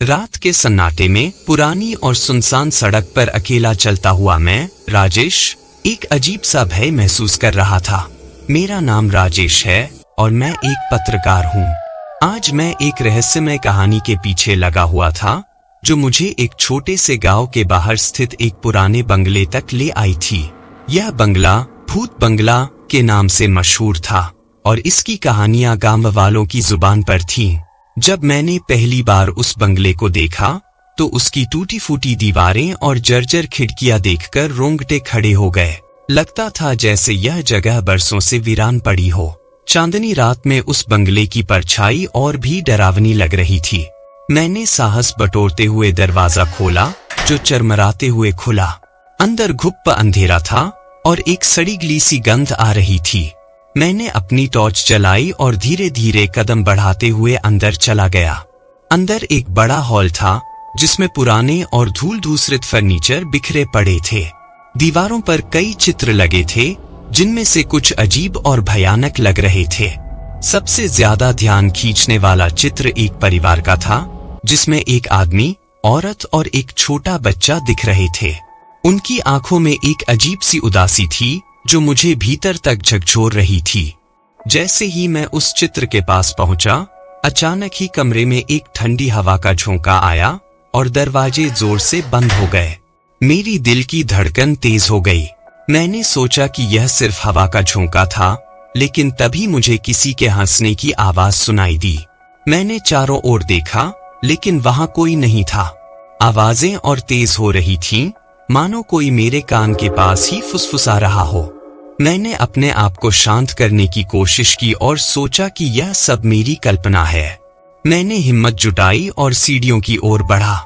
रात के सन्नाटे में पुरानी और सुनसान सड़क पर अकेला चलता हुआ मैं, राजेश, एक अजीब सा भय महसूस कर रहा था। मेरा नाम राजेश है और मैं एक पत्रकार हूँ। आज मैं एक रहस्यमय कहानी के पीछे लगा हुआ था जो मुझे एक छोटे से गांव के बाहर स्थित एक पुराने बंगले तक ले आई थी। यह बंगला भूत बंगला के नाम से मशहूर था और इसकी कहानियां गांव वालों की जुबान पर थीं। जब मैंने पहली बार उस बंगले को देखा तो उसकी टूटी फूटी दीवारें और जर्जर खिड़कियां देखकर रोंगटे खड़े हो गए। लगता था जैसे यह जगह बरसों से वीरान पड़ी हो। चांदनी रात में उस बंगले की परछाई और भी डरावनी लग रही थी। मैंने साहस बटोरते हुए दरवाजा खोला जो चरमराते हुए खुला। अंदर घुप्प अंधेरा था और एक सड़ी गली सी गंध आ रही थी। मैंने अपनी टॉर्च जलाई और धीरे धीरे कदम बढ़ाते हुए अंदर चला गया। अंदर एक बड़ा हॉल था जिसमें पुराने और धूल धूसरित फर्नीचर बिखरे पड़े थे। दीवारों पर कई चित्र लगे थे जिनमें से कुछ अजीब और भयानक लग रहे थे। सबसे ज्यादा ध्यान खींचने वाला चित्र एक परिवार का था जिसमें एक आदमी, औरत और एक छोटा बच्चा दिख रहे थे। उनकी आंखों में एक अजीब सी उदासी थी जो मुझे भीतर तक झकझोर रही थी। जैसे ही मैं उस चित्र के पास पहुंचा, अचानक ही कमरे में एक ठंडी हवा का झोंका आया और दरवाजे जोर से बंद हो गए। मेरी दिल की धड़कन तेज हो गई। मैंने सोचा कि यह सिर्फ हवा का झोंका था, लेकिन तभी मुझे किसी के हंसने की आवाज सुनाई दी। मैंने चारों ओर देखा, लेकिन वहां कोई नहीं था। आवाजें और तेज हो रही थीं, मानो कोई मेरे कान के पास ही फुसफुसा रहा हो। मैंने अपने आप को शांत करने की कोशिश की और सोचा कि यह सब मेरी कल्पना है। मैंने हिम्मत जुटाई और सीढ़ियों की ओर बढ़ा।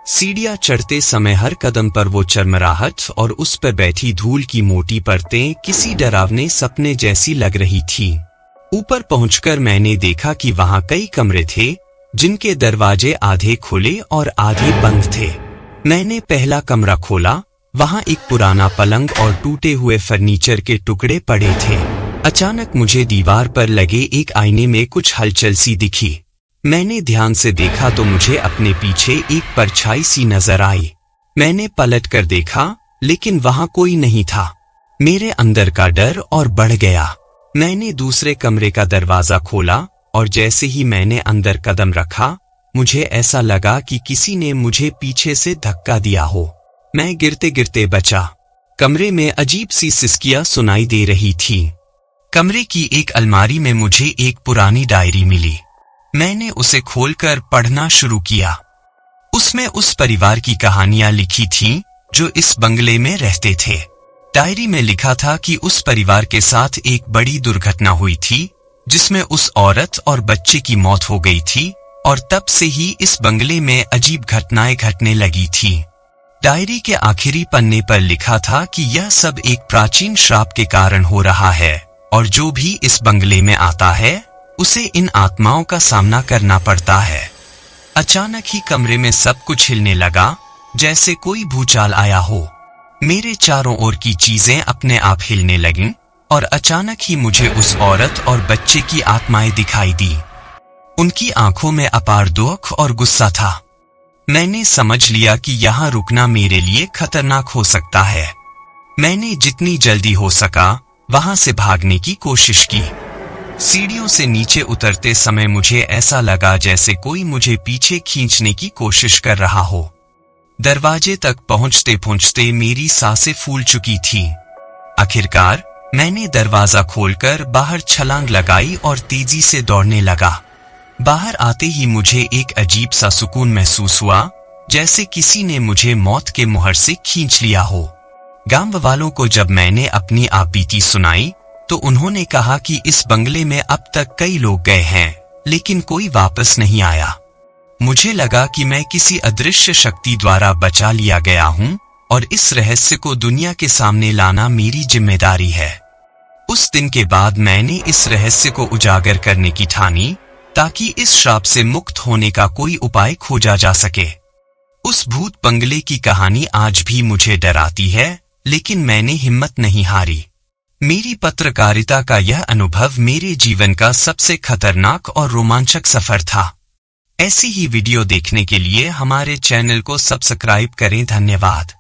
सीढ़ियां चढ़ते समय हर कदम पर वो चरमराहट और उस पर बैठी धूल की मोटी परतें किसी डरावने सपने जैसी लग रही थीं। ऊपर पहुंचकर मैंने देखा कि वहां कई कमरे थे जिनके दरवाजे आधे खुले और आधे बंद थे। मैंने पहला कमरा खोला। वहां एक पुराना पलंग और टूटे हुए फर्नीचर के टुकड़े पड़े थे। अचानक मुझे दीवार पर लगे एक आईने में कुछ हलचल सी दिखी। मैंने ध्यान से देखा तो मुझे अपने पीछे एक परछाई सी नजर आई। मैंने पलट कर देखा, लेकिन वहां कोई नहीं था। मेरे अंदर का डर और बढ़ गया। मैंने दूसरे कमरे का दरवाजा खोला और जैसे ही मैंने अंदर कदम रखा, मुझे ऐसा लगा कि किसी ने मुझे पीछे से धक्का दिया हो। मैं गिरते गिरते बचा। कमरे में अजीब सी सिसकियां सुनाई दे रही थी। कमरे की एक अलमारी में मुझे एक पुरानी डायरी मिली। मैंने उसे खोलकर पढ़ना शुरू किया। उसमें उस परिवार की कहानियां लिखी थीं जो इस बंगले में रहते थे। डायरी में लिखा था कि उस परिवार के साथ एक बड़ी दुर्घटना हुई थी जिसमें उस औरत और बच्चे की मौत हो गई थी और तब से ही इस बंगले में अजीब घटनाएं घटने लगी थी। डायरी के आखिरी पन्ने पर लिखा था कि यह सब एक प्राचीन श्राप के कारण हो रहा है और जो भी इस बंगले में आता है उसे इन आत्माओं का सामना करना पड़ता है। अचानक ही कमरे में सब कुछ हिलने लगा जैसे कोई भूचाल आया हो। मेरे चारों ओर की चीजें अपने आप हिलने लगीं और अचानक ही मुझे उस औरत और बच्चे की आत्माएं दिखाई दी। उनकी आंखों में अपार दुख और गुस्सा था। मैंने समझ लिया कि यहाँ रुकना मेरे लिए खतरनाक हो सकता है। मैंने जितनी जल्दी हो सका वहां से भागने की कोशिश की। सीढ़ियों से नीचे उतरते समय मुझे ऐसा लगा जैसे कोई मुझे पीछे खींचने की कोशिश कर रहा हो। दरवाजे तक पहुंचते पहुंचते मेरी सांसें फूल चुकी थीं। आखिरकार मैंने दरवाजा खोलकर बाहर छलांग लगाई और तेजी से दौड़ने लगा। बाहर आते ही मुझे एक अजीब सा सुकून महसूस हुआ, जैसे किसी ने मुझे मौत के मुहर से खींच लिया हो। गांव वालों को जब मैंने अपनी आपबीती सुनाई तो उन्होंने कहा कि इस बंगले में अब तक कई लोग गए हैं, लेकिन कोई वापस नहीं आया। मुझे लगा कि मैं किसी अदृश्य शक्ति द्वारा बचा लिया गया हूं और इस रहस्य को दुनिया के सामने लाना मेरी जिम्मेदारी है। उस दिन के बाद मैंने इस रहस्य को उजागर करने की ठानी ताकि इस श्राप से मुक्त होने का कोई उपाय खोजा जा सके। उस भूत बंगले की कहानी आज भी मुझे डराती है, लेकिन मैंने हिम्मत नहीं हारी। मेरी पत्रकारिता का यह अनुभव मेरे जीवन का सबसे खतरनाक और रोमांचक सफर था। ऐसी ही वीडियो देखने के लिए हमारे चैनल को सब्सक्राइब करें। धन्यवाद।